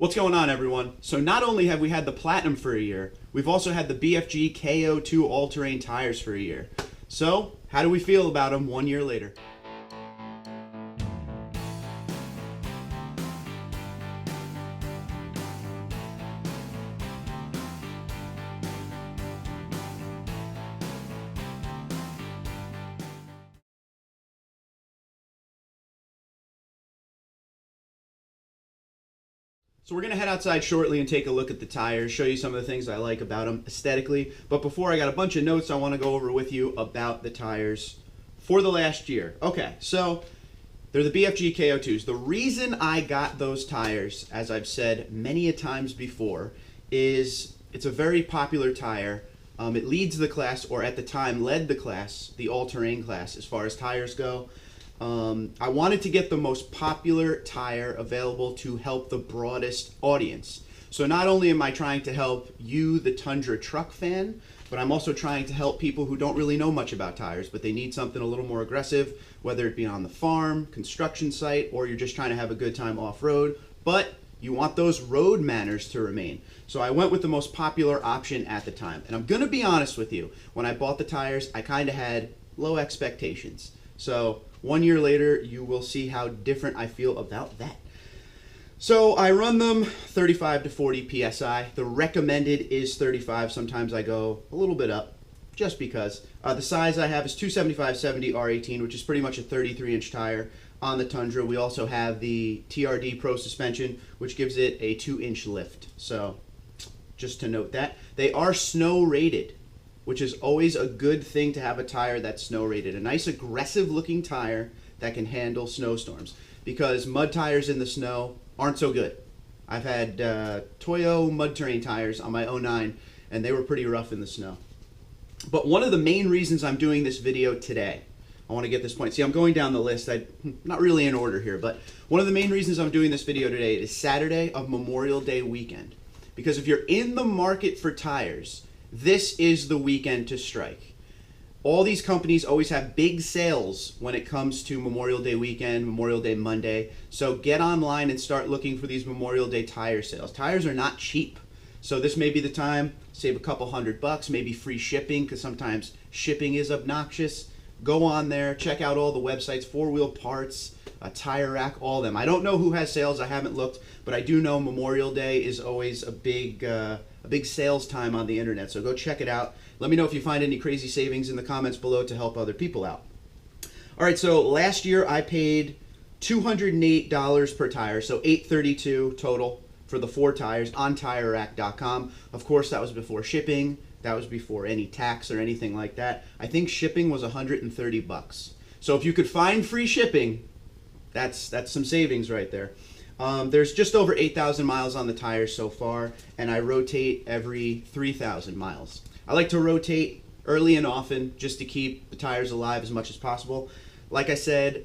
What's going on, everyone? So not only have we had the Platinum for a year, we've also had the BFG K02 all-terrain tires for a year. So how do we feel about them 1 year later? So we're going to head outside shortly and take a look at the tires, show you some of the things I like about them aesthetically. But before, I got a bunch of notes I want to go over with you about the tires for the last year. Okay, so they're the BFG K02s. The reason I got those tires, as I've said many a times before, is it's a very popular tire. It leads the class, or at the time led the class, the all-terrain class, as far as tires go. I wanted to get the most popular tire available to help the broadest audience. So not only am I trying to help you, the Tundra truck fan, but I'm also trying to help people who don't really know much about tires, but they need something a little more aggressive, whether it be on the farm, construction site, or you're just trying to have a good time off-road, but you want those road manners to remain. So I went with the most popular option at the time. And I'm gonna be honest with you, when I bought the tires, I kind of had low expectations. So 1 year later, you will see how different I feel about that. So I run them 35 to 40 PSI. The recommended is 35. Sometimes I go a little bit up just because. The size I have is 275/70 R18, which is pretty much a 33-inch tire on the Tundra. We also have the TRD Pro suspension, which gives it a 2-inch lift. So just to note that. They are snow rated, which is always a good thing to have a tire that's snow rated. A nice aggressive looking tire that can handle snowstorms, because mud tires in the snow aren't so good. I've had Toyo mud terrain tires on my '09 and they were pretty rough in the snow. But one of the main reasons I'm doing this video today, I want to get this point. See, I'm going down the list. Not really in order here, but one of the main reasons I'm doing this video today is Saturday of Memorial Day weekend. Because if you're in the market for tires, this is the weekend to strike. All these companies always have big sales when it comes to Memorial Day weekend, Memorial Day Monday. So get online and start looking for these Memorial Day tire sales. Tires are not cheap. So this may be the time, save a couple $100, maybe free shipping, because sometimes shipping is obnoxious. Go on there, check out all the websites, 4-Wheel Parts, Tire Rack, all of them. I don't know who has sales, I haven't looked, but I do know Memorial Day is always a big sales time on the internet, so go check it out. Let me know if you find any crazy savings in the comments below to help other people out. All right, so last year I paid $208 per tire, so $832 total for the 4 tires on TireRack.com. Of course, that was before shipping. That was before any tax or anything like that. I think shipping was $130. So if you could find free shipping, that's some savings right there. There's just over 8,000 miles on the tires so far, and I rotate every 3,000 miles. I like to rotate early and often just to keep the tires alive as much as possible. Like I said,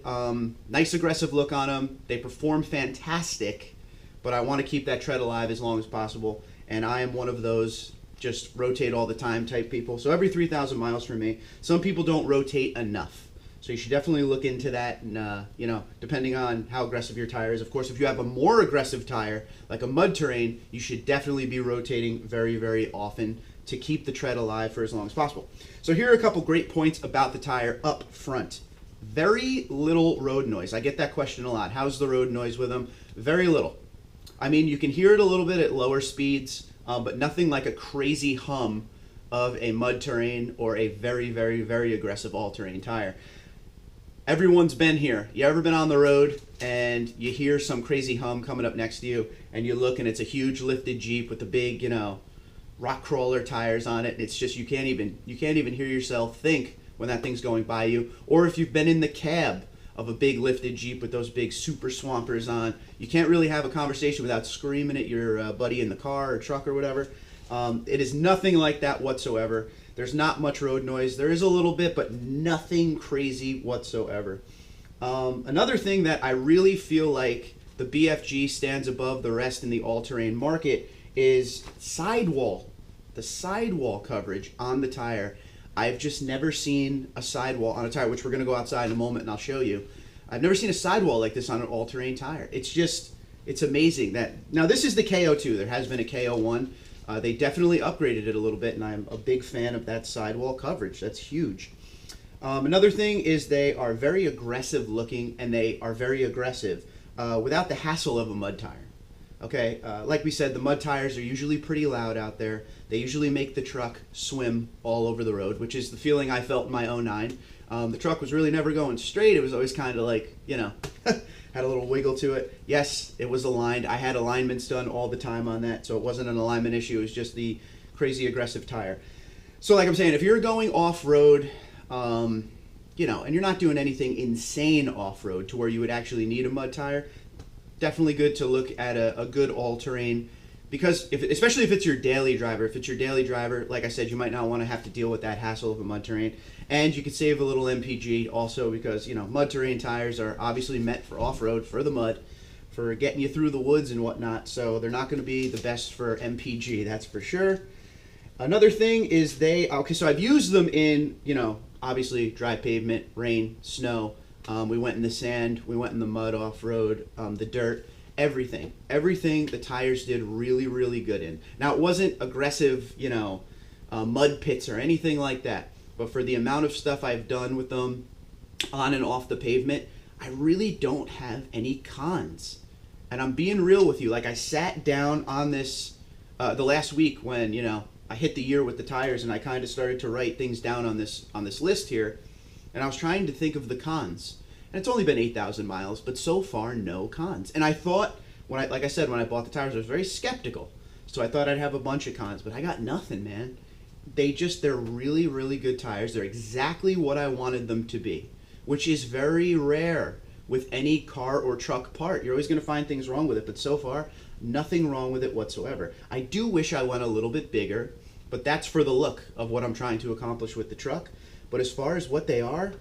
nice aggressive look on them. They perform fantastic, but I want to keep that tread alive as long as possible, and I am one of those just rotate all the time type people. So every 3,000 miles for me. Some people don't rotate enough. So you should definitely look into that, and you know, depending on how aggressive your tire is. Of course, if you have a more aggressive tire, like a mud terrain, you should definitely be rotating very, very often to keep the tread alive for as long as possible. So here are a couple great points about the tire up front. Very little road noise. I get that question a lot. How's the road noise with them? Very little. I mean, you can hear it a little bit at lower speeds, but nothing like a crazy hum of a mud terrain or a very, very, very aggressive all-terrain tire. Everyone's been here. You ever been on the road and you hear some crazy hum coming up next to you, and you look and it's a huge lifted Jeep with the big, you know, rock crawler tires on it. It's just you can't even hear yourself think when that thing's going by you. Or if you've been in the cab of a big lifted Jeep with those big super swampers on, you can't really have a conversation without screaming at your buddy in the car or truck or whatever. It is nothing like that whatsoever. There's not much road noise. There is a little bit, but nothing crazy whatsoever. Another thing that I really feel like the BFG stands above the rest in the all-terrain market is sidewall. The sidewall coverage on the tire. I've just never seen a sidewall on a tire, which we're going to go outside in a moment and I'll show you. I've never seen a sidewall like this on an all-terrain tire. It's It's amazing that, now this is the K02, there has been a K01. They definitely upgraded it a little bit, and I'm a big fan of that sidewall coverage. That's huge. Another thing is they are very aggressive looking, and they are very aggressive without the hassle of a mud tire. Okay, like we said, the mud tires are usually pretty loud out there. They usually make the truck swim all over the road, which is the feeling I felt in my 09. The truck was really never going straight. It was always kind of like, you know, had a little wiggle to it. Yes, it was aligned. I had alignments done all the time on that, so it wasn't an alignment issue. It was just the crazy aggressive tire. So like I'm saying, if you're going off-road, you know, and you're not doing anything insane off-road to where you would actually need a mud tire, definitely good to look at a good all-terrain, because especially if it's your daily driver. If it's your daily driver, like I said, you might not want to have to deal with that hassle of a mud terrain, and you could save a little MPG also, because, you know, mud terrain tires are obviously meant for off-road, for the mud, for getting you through the woods and whatnot, so they're not going to be the best for MPG, that's for sure. Another thing is okay, so I've used them in, you know, obviously dry pavement, rain, snow. We went in the sand, we went in the mud off-road, the dirt, everything the tires did really, really good in. Now, it wasn't aggressive, you know, mud pits or anything like that, but for the amount of stuff I've done with them on and off the pavement, I really don't have any cons. And I'm being real with you. Like, I sat down on this the last week when, you know, I hit the year with the tires, and I kind of started to write things down on this list here, and I was trying to think of the cons. And it's only been 8,000 miles, but so far, no cons. And I thought, like I said, when I bought the tires, I was very skeptical. So I thought I'd have a bunch of cons, but I got nothing, man. They're really, really good tires. They're exactly what I wanted them to be, which is very rare with any car or truck part. You're always going to find things wrong with it, but so far, nothing wrong with it whatsoever. I do wish I went a little bit bigger, but that's for the look of what I'm trying to accomplish with the truck. But as far as what they are,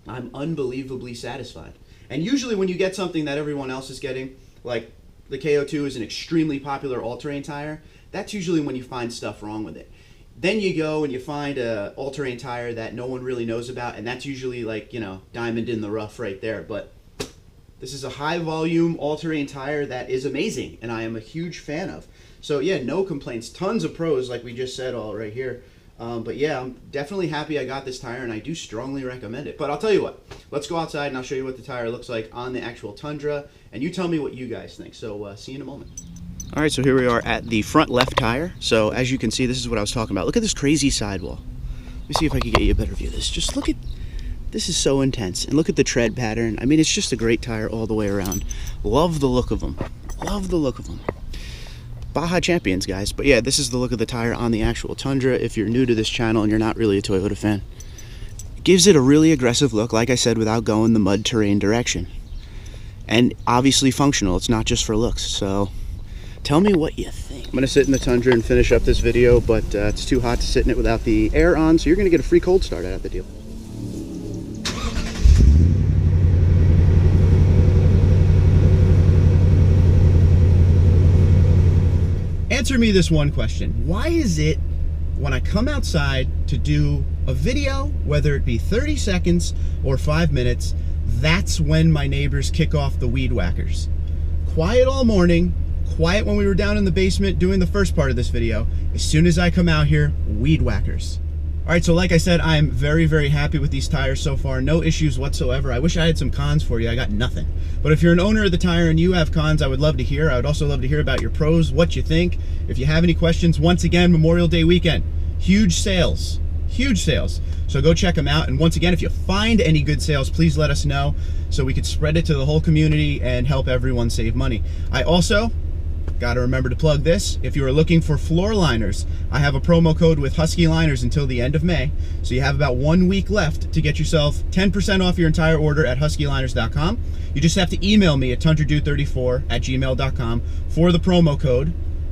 I'm unbelievably satisfied. And usually when you get something that everyone else is getting, like the K02 is an extremely popular all-terrain tire, that's usually when you find stuff wrong with it. Then you go and you find a all-terrain tire that no one really knows about, and that's usually like, you know, diamond in the rough right there. But this is a high-volume all-terrain tire that is amazing, and I am a huge fan of. So yeah, no complaints. Tons of pros, like we just said all right here. But yeah, I'm definitely happy I got this tire, and I do strongly recommend it. But I'll tell you what, let's go outside and I'll show you what the tire looks like on the actual Tundra, and you tell me what you guys think. So see you in a moment. All right, so here we are at the front left tire. So as you can see, this is what I was talking about. Look at this crazy sidewall. Let me see if I can get you a better view of this. Just look at, this is so intense. And look at the tread pattern. I mean, it's just a great tire all the way around. Love the look of them. Love the look of them. Baja champions, guys. But yeah, this is the look of the tire on the actual Tundra. If you're new to this channel and you're not really a Toyota fan, it gives it a really aggressive look, like I said, without going the mud terrain direction. And obviously functional. It's not just for looks. So tell me what you think. I'm gonna sit in the Tundra and finish up this video, but it's too hot to sit in it without the air on, so you're gonna get a free cold start out of the deal. Answer me this one question. Why is it when I come outside to do a video, whether it be 30 seconds or 5 minutes, that's when my neighbors kick off the weed whackers? Quiet all morning, quiet when we were down in the basement doing the first part of this video. As soon as I come out here, weed whackers. All right, so like I said, I'm very, very happy with these tires so far. No issues whatsoever. I wish I had some cons for you. I got nothing. But if you're an owner of the tire and you have cons, I would love to hear. I would also love to hear about your pros, what you think. If you have any questions, once again, Memorial Day weekend, huge sales, huge sales. So go check them out. And once again, if you find any good sales, please let us know so we could spread it to the whole community and help everyone save money. I also gotta remember to plug this. If you are looking for floor liners, I have a promo code with Husky Liners until the end of May. So you have about 1 week left to get yourself 10% off your entire order at huskyliners.com. You just have to email me at tundradude34@gmail.com for the promo code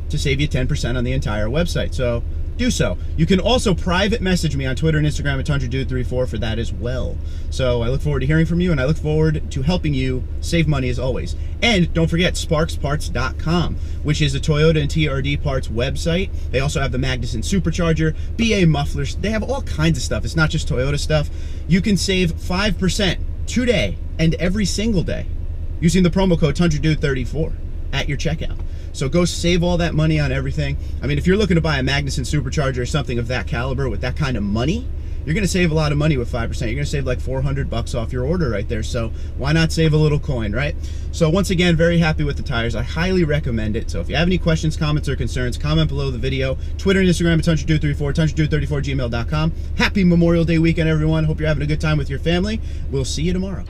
to save you 10% on the entire website. So do so. You can also private message me on Twitter and Instagram at tundradude34 for that as well. So I look forward to hearing from you, and I look forward to helping you save money as always. And don't forget sparksparts.com, which is a Toyota and TRD parts website. They also have the Magnuson Supercharger, BA mufflers. They have all kinds of stuff. It's not just Toyota stuff. You can save 5% today and every single day using the promo code tundradude34. at your checkout. So go save all that money on everything. I mean, if you're looking to buy a Magnuson supercharger or something of that caliber with that kind of money, you're going to save a lot of money with 5%. You're going to save like $400 off your order right there. So why not save a little coin, right? So once again, very happy with the tires. I highly recommend it. So if you have any questions, comments, or concerns, comment below the video. Twitter and Instagram at TuncherDude34, TuncherDude34@gmail.com. Happy Memorial Day weekend, everyone. Hope you're having a good time with your family. We'll see you tomorrow.